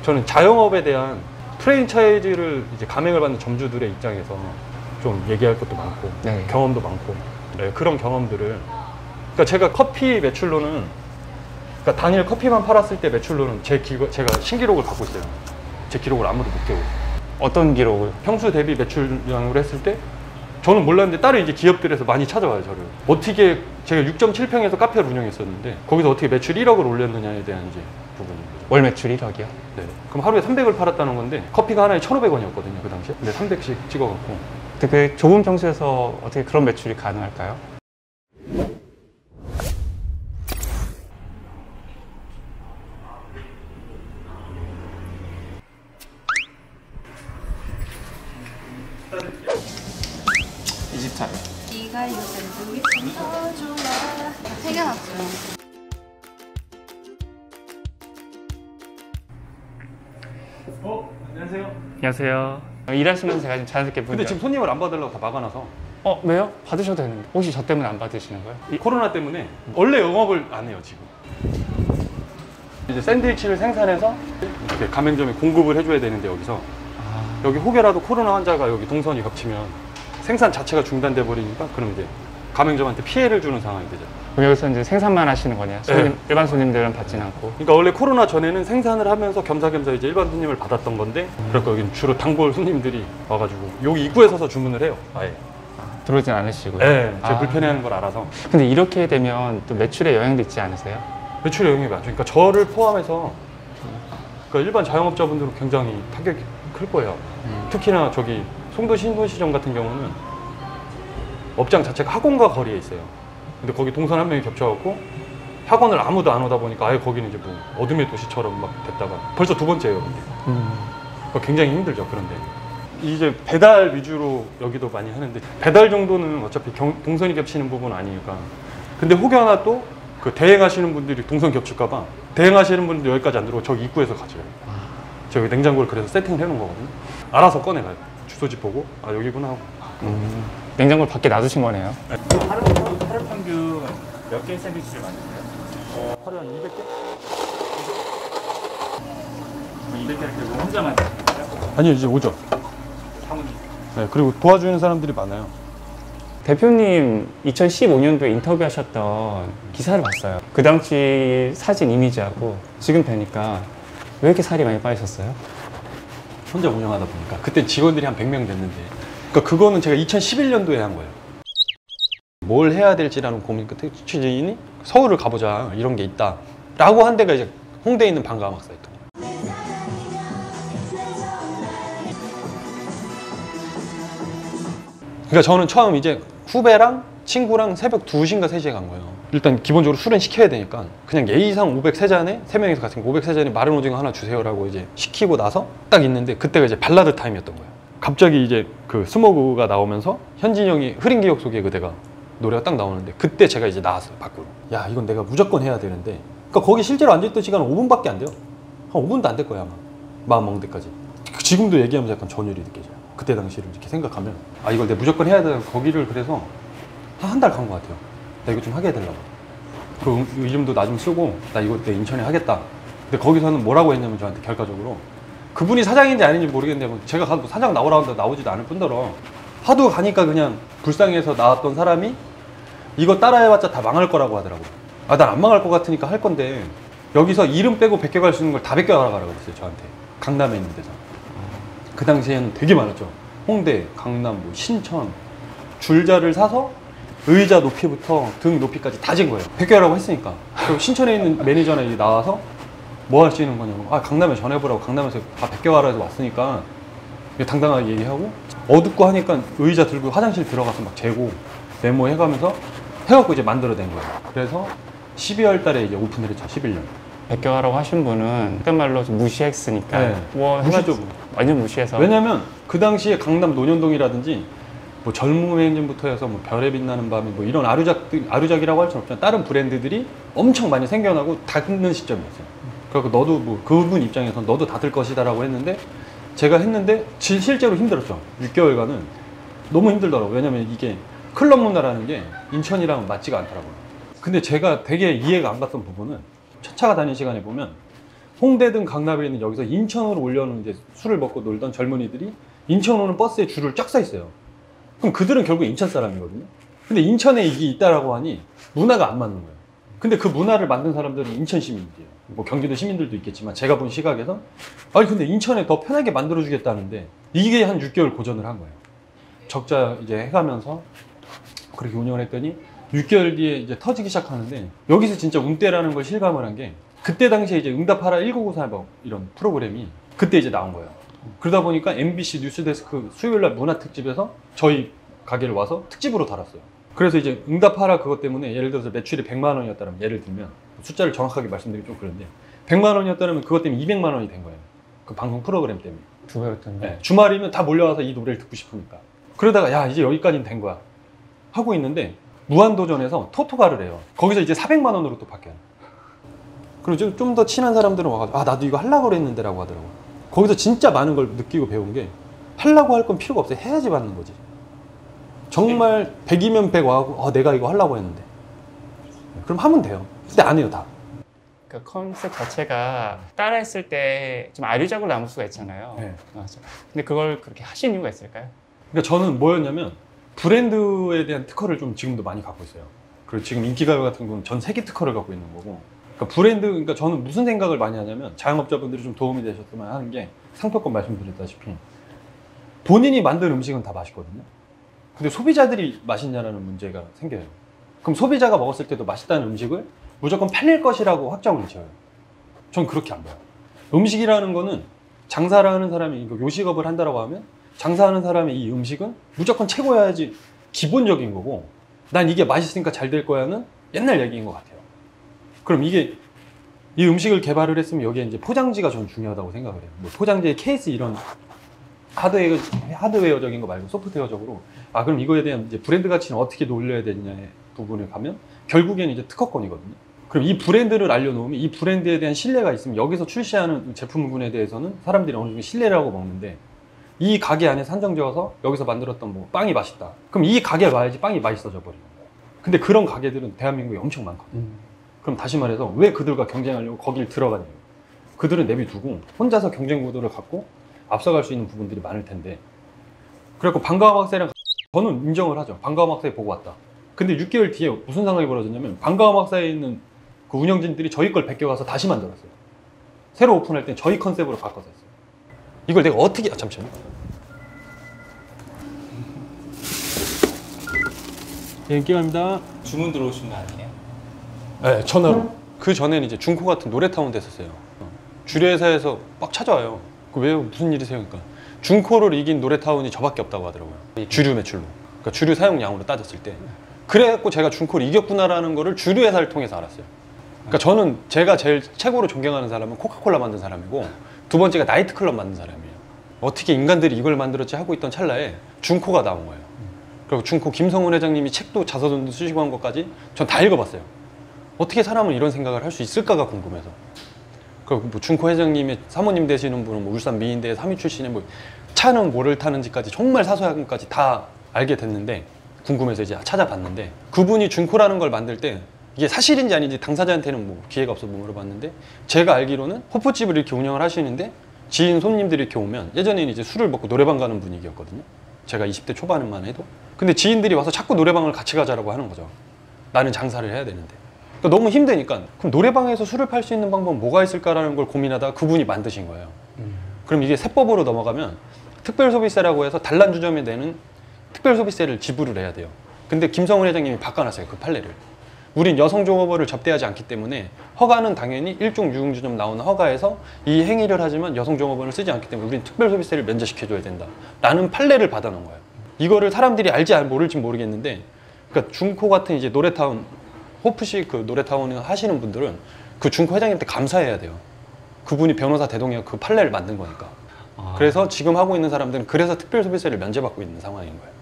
저는 자영업에 대한 프랜차이즈를 이제 가맹을 받는 점주들의 입장에서 좀 얘기할 것도 많고 네. 경험도 많고 네, 그런 경험들을 그러니까 제가 커피 매출로는 그러니까 당일 커피만 팔았을 때 매출로는 제가 신기록을 갖고 있어요. 제 기록을 아무도 못 깨고. 어떤 기록을? 평수 대비 매출량으로 했을 때 저는 몰랐는데 다른 이제 기업들에서 많이 찾아와요. 저를 어떻게 제가 6.7평에서 카페를 운영했었는데 거기서 어떻게 매출 1억을 올렸느냐에 대한 이제 부분인 거죠. 월 매출 1억이요? 네. 그럼 하루에 300을 팔았다는 건데 커피가 하나에 1,500원이었거든요 그 당시에. 근데 300씩 찍어갖고. 근데 그 좁은 평수에서 어떻게 그런 매출이 가능할까요? 이집트 네가 요즘 누이 더 좋아. 챙겨놨어요. 안녕하세요. 안녕하세요. 일하시면서 제가 지금 자연스럽게 근데 문자. 지금 손님을 안 받으려고 다 막아놔서. 왜요? 받으셔도 되는데. 혹시 저 때문에 안 받으시는 거예요? 코로나 때문에 원래 영업을 안 해요 지금. 이제 샌드위치를 생산해서 이렇게 가맹점에 공급을 해줘야 되는데 여기서 여기 혹여라도 코로나 환자가 여기 동선이 겹치면 생산 자체가 중단돼 버리니까 그럼 이제 가맹점한테 피해를 주는 상황이 되죠. 그럼 여기서 이제 생산만 하시는 거네요? 네. 일반 손님들은 받진 않고. 그러니까 원래 코로나 전에는 생산을 하면서 겸사겸사 이제 일반 손님을 받았던 건데 그러니까 여기는 주로 단골 손님들이 와가지고 여기 입구에 서서 주문을 해요. 아예. 들어오진 않으시고요? 네, 제가 불편해하는 걸 알아서. 근데 이렇게 되면 또 매출에 영향도 있지 않으세요? 매출에 영향이 많죠. 그러니까 저를 포함해서 그러니까 일반 자영업자분들은 굉장히 타격이 클 거예요. 특히나 저기 송도 신도시점 같은 경우는 업장 자체가 학원과 거리에 있어요. 근데 거기 동선 한 명이 겹쳐갖고 학원을 아무도 안 오다 보니까 아예 거기는 이제 뭐 어둠의 도시처럼 막 됐다가 벌써 두 번째예요. 근데. 그러니까 굉장히 힘들죠. 그런데 이제 배달 위주로 여기도 많이 하는데 배달 정도는 어차피 동선이 겹치는 부분은 아니니까. 근데 혹여나 또 그 대행하시는 분들이 동선 겹칠까봐 대행하시는 분들 여기까지 안 들어오고 저기 입구에서 가져요. 저기 냉장고를 그래서 세팅을 해놓은 거거든요. 알아서 꺼내가요. 주소지 보고 아 여기구나 하고. 냉장고를 밖에 놔두신 거네요? 하루 평균 몇 개의 샌드위치를 만드세요? 하루에 한 200개? 200개를 들고 혼자 만드시는 거예요? 아니요 이제 오죠. 사모님. 네, 그리고 도와주는 사람들이 많아요. 대표님 2015년도에 인터뷰하셨던 기사를 봤어요. 그 당시 사진 이미지하고 지금 뵈니까 왜 이렇게 살이 많이 빠지셨어요? 혼자 운영하다 보니까 그때 직원들이 한 100명 됐는데 그러니까 그거는 제가 2011년도에 한 거예요. 뭘 해야 될지라는 고민 끝에 취재인이 서울을 가보자 이런 게 있다 라고 한 데가 이제 홍대에 있는 방과막 사이트. 그러니까 저는 처음 이제 후배랑 친구랑 새벽 2시인가 3시에 간 거예요. 일단 기본적으로 술은 시켜야 되니까 그냥 예의상 503잔에 3명이서 같은 503잔에 마른 오징어 하나 주세요라고 이제 시키고 나서 딱 있는데 그때가 이제 발라드 타임이었던 거예요. 갑자기 이제 그 스모그가 나오면서 현진이 형이 흐린 기억 속의 그대가 노래가 딱 나오는데 그때 제가 이제 나왔어요 밖으로. 야 이건 내가 무조건 해야 되는데 그러니까 거기 실제로 앉아있던 시간은 5분밖에 안 돼요. 한 5분도 안 될 거야 아마 마음 먹는 데까지. 지금도 얘기하면서 약간 전율이 느껴져요. 그때 당시를 이렇게 생각하면 아 이걸 내가 무조건 해야 돼. 거기를 그래서 한 달 간 것 같아요. 나 이거 좀 하게 해달라고. 그 이름도 나 좀 쓰고 나 이거 내 인천에 하겠다. 근데 거기서는 뭐라고 했냐면 저한테 결과적으로 그분이 사장인지 아닌지 모르겠는데 제가 가서 사장 나오라고 하는데 나오지도 않을 뿐더러 하도 가니까 그냥 불쌍해서 나왔던 사람이 이거 따라해봤자 다 망할 거라고 하더라고요. 아 난 안 망할 것 같으니까 할 건데 여기서 이름 빼고 베껴갈 수 있는 걸 다 베껴가라고 그랬어요 저한테. 강남에 있는 데서. 그 당시에는 되게 많았죠. 홍대, 강남, 뭐 신천 줄자를 사서 의자 높이부터 등 높이까지 다 잰 거예요. 베껴라고 했으니까. 그리고 신천에 있는 매니저나 나와서 뭐 할 수 있는 거냐고. 아 강남에 전해보라고. 강남에서 다 베껴와라 해서 왔으니까 당당하게 얘기하고 어둡고 하니까 의자 들고 화장실 들어가서 막 재고 메모해가면서 해갖고 이제 만들어낸 거예요. 그래서 12월 달에 이제 오픈을 했죠. 11년. 베껴가라고 하신 분은 그때 말로 좀 무시했으니까 네. 뭐 무시죠. 완전 무시해서. 왜냐면 그 당시에 강남 논현동이라든지 뭐 젊음의 행진부터 해서 뭐 별에 빛나는 밤이 뭐 이런 아류작이라고 할 수는 없지만 다른 브랜드들이 엄청 많이 생겨나고 닫는 시점이었어요. 그래서 너도 뭐 그분 입장에서 너도 닫을 것이다라고 했는데 제가 했는데 실제로 힘들었죠. 6개월간은 너무 힘들더라고요. 왜냐면 이게 클럽 문화라는 게 인천이랑 맞지가 않더라고요. 근데 제가 되게 이해가 안 갔던 부분은 첫 차가 다니는 시간에 보면 홍대든 강남에 있는 여기서 인천으로 올려오는 이제 술을 먹고 놀던 젊은이들이 인천 오는 버스에 줄을 쫙 서 있어요. 그럼 그들은 결국 인천 사람이거든요. 근데 인천에 이게 있다라고 하니 문화가 안 맞는 거예요. 근데 그 문화를 만든 사람들은 인천 시민들이에요. 뭐 경기도 시민들도 있겠지만 제가 본 시각에서 아니 근데 인천에 더 편하게 만들어주겠다는데 이게 한 6개월 고전을 한 거예요. 적자 이제 해가면서 그렇게 운영을 했더니 6개월 뒤에 이제 터지기 시작하는데 여기서 진짜 운대라는 걸 실감을 한 게 그때 당시에 이제 응답하라 1994 뭐 이런 프로그램이 그때 이제 나온 거예요. 그러다 보니까 MBC 뉴스데스크 수요일날 문화특집에서 저희 가게를 와서 특집으로 달았어요. 그래서 이제 응답하라 그것 때문에 예를 들어서 매출이 100만 원이었다면 예를 들면 숫자를 정확하게 말씀드리기 좀 그런데 100만 원이었다면 그것 때문에 200만 원이 된 거예요. 그 방송 프로그램 때문에. 두 배였던데. 네, 주말이면 다 몰려와서 이 노래를 듣고 싶으니까. 그러다가 야 이제 여기까지는 된 거야 하고 있는데 무한도전에서 토토가를 해요. 거기서 이제 400만 원으로 또 바뀌어요. 그리고 좀 더 친한 사람들은 와가지고 아 나도 이거 하려고 그랬는데 라고 하더라고요. 거기서 진짜 많은 걸 느끼고 배운 게 하려고 할 건 필요가 없어요. 해야지 받는 거지. 정말 100이면 100 와고 내가 이거 하려고 했는데 그럼 하면 돼요. 근데 안 해요 다. 그 컨셉 자체가 따라했을 때 좀 아류작으로 남을 수가 있잖아요. 네. 맞아. 근데 그걸 그렇게 하신 이유가 있을까요? 그러니까 저는 뭐였냐면 브랜드에 대한 특허를 좀 지금도 많이 갖고 있어요. 그리고 지금 인기가요 같은 경우는 전 세계 특허를 갖고 있는 거고. 그러니까 브랜드, 그러니까 저는 무슨 생각을 많이 하냐면 자영업자분들이 좀 도움이 되셨으면 하는 게 상표권 말씀드렸다시피 본인이 만든 음식은 다 맛있거든요. 근데 소비자들이 맛있냐라는 문제가 생겨요. 그럼 소비자가 먹었을 때도 맛있다는 음식을 무조건 팔릴 것이라고 확정을 지어요. 전 그렇게 안 봐요. 음식이라는 거는 장사를 하는 사람이 요식업을 한다라고 하면 장사하는 사람의 이 음식은 무조건 최고여야지 기본적인 거고 난 이게 맛있으니까 잘 될 거야는 옛날 얘기인 것 같아요. 그럼 이게 이 음식을 개발을 했으면 여기에 이제 포장지가 전 중요하다고 생각을 해요. 뭐 포장지의 케이스 이런 하드웨어적인 거 말고 소프트웨어적으로 그럼 이거에 대한 이제 브랜드 가치는 어떻게 놀려야 되느냐의 부분을 가면 결국에는 이제 특허권이거든요. 그럼 이 브랜드를 알려놓으면 이 브랜드에 대한 신뢰가 있으면 여기서 출시하는 제품군에 대해서는 사람들이 어느 정도 신뢰를 하고 먹는데 이 가게 안에 산정지어서 여기서 만들었던 뭐 빵이 맛있다. 그럼 이 가게에 와야지 빵이 맛있어져 버리는 거예요. 근데 그런 가게들은 대한민국에 엄청 많거든요. 그럼 다시 말해서 왜 그들과 경쟁하려고 거길 들어가냐고. 그들은 내비두고 혼자서 경쟁 구도를 갖고 앞서갈 수 있는 부분들이 많을 텐데 그래갖고 방과후 학생이랑 저는 인정을 하죠. 방과후 학생이 보고 왔다. 근데 6개월 뒤에 무슨 상황이 벌어졌냐면 방과후 학사에 있는 그 운영진들이 저희 걸 베껴가서 다시 만들었어요. 새로 오픈할 때 저희 컨셉으로 바꿔서 했어요. 이걸 내가 어떻게 잠시만요. 예, 인기갑니다. 주문 들어오신 거 아니에요? 네, 전화로. 그 전에는 이제 중코 같은 노래타운 됐었어요. 주류회사에서 막 찾아와요. 왜요? 무슨 일이세요? 그러니까 중코를 이긴 노래타운이 저밖에 없다고 하더라고요. 주류 매출로. 그러니까 주류 사용량으로 따졌을 때. 그래갖고 제가 중코를 이겼구나라는 거를 주류회사를 통해서 알았어요. 그러니까 저는 제가 제일 최고로 존경하는 사람은 코카콜라 만든 사람이고 두 번째가 나이트클럽 만든 사람이에요. 어떻게 인간들이 이걸 만들었지 하고 있던 찰나에 중코가 나온 거예요. 그리고 중코 김성훈 회장님이 책도 자서전도 쓰시고 한 것까지 전 다 읽어봤어요. 어떻게 사람은 이런 생각을 할 수 있을까가 궁금해서. 그리고 뭐 중코 회장님의 사모님 되시는 분은 뭐 울산 미인대 3위 출신의 뭐 차는 뭐를 타는지까지 정말 사소한 것까지 다 알게 됐는데 궁금해서 이제 찾아봤는데 그분이 중코라는 걸 만들 때 이게 사실인지 아닌지 당사자한테는 뭐 기회가 없어서 물어봤는데 제가 알기로는 호프집을 이렇게 운영을 하시는데 지인 손님들이 이렇게 오면 예전에는 이제 술을 먹고 노래방 가는 분위기였거든요. 제가 20대 초반만 해도. 근데 지인들이 와서 자꾸 노래방을 같이 가자라고 하는 거죠. 나는 장사를 해야 되는데. 그러니까 너무 힘드니까 그럼 노래방에서 술을 팔 수 있는 방법은 뭐가 있을까라는 걸 고민하다가 그분이 만드신 거예요. 그럼 이게 세법으로 넘어가면 특별소비세라고 해서 단란주점에 내는 특별소비세를 지불을 해야 돼요. 근데 김성훈 회장님이 바꿔놨어요. 그 판례를. 우린 여성종업원을 접대하지 않기 때문에 허가는 당연히 일종 유흥주점 나오는 허가에서 이 행위를 하지만 여성종업원을 쓰지 않기 때문에 우린 특별소비세를 면제시켜줘야 된다 라는 판례를 받아놓은 거예요. 이거를 사람들이 알지 모를지 모르겠는데 그러니까 중코 같은 이제 노래타운 호프식 그 노래타운을 하시는 분들은 그 중코 회장님한테 감사해야 돼요. 그분이 변호사 대동이가 그 판례를 만든 거니까. 그래서 지금 하고 있는 사람들은 그래서 특별소비세를 면제받고 있는 상황인 거예요.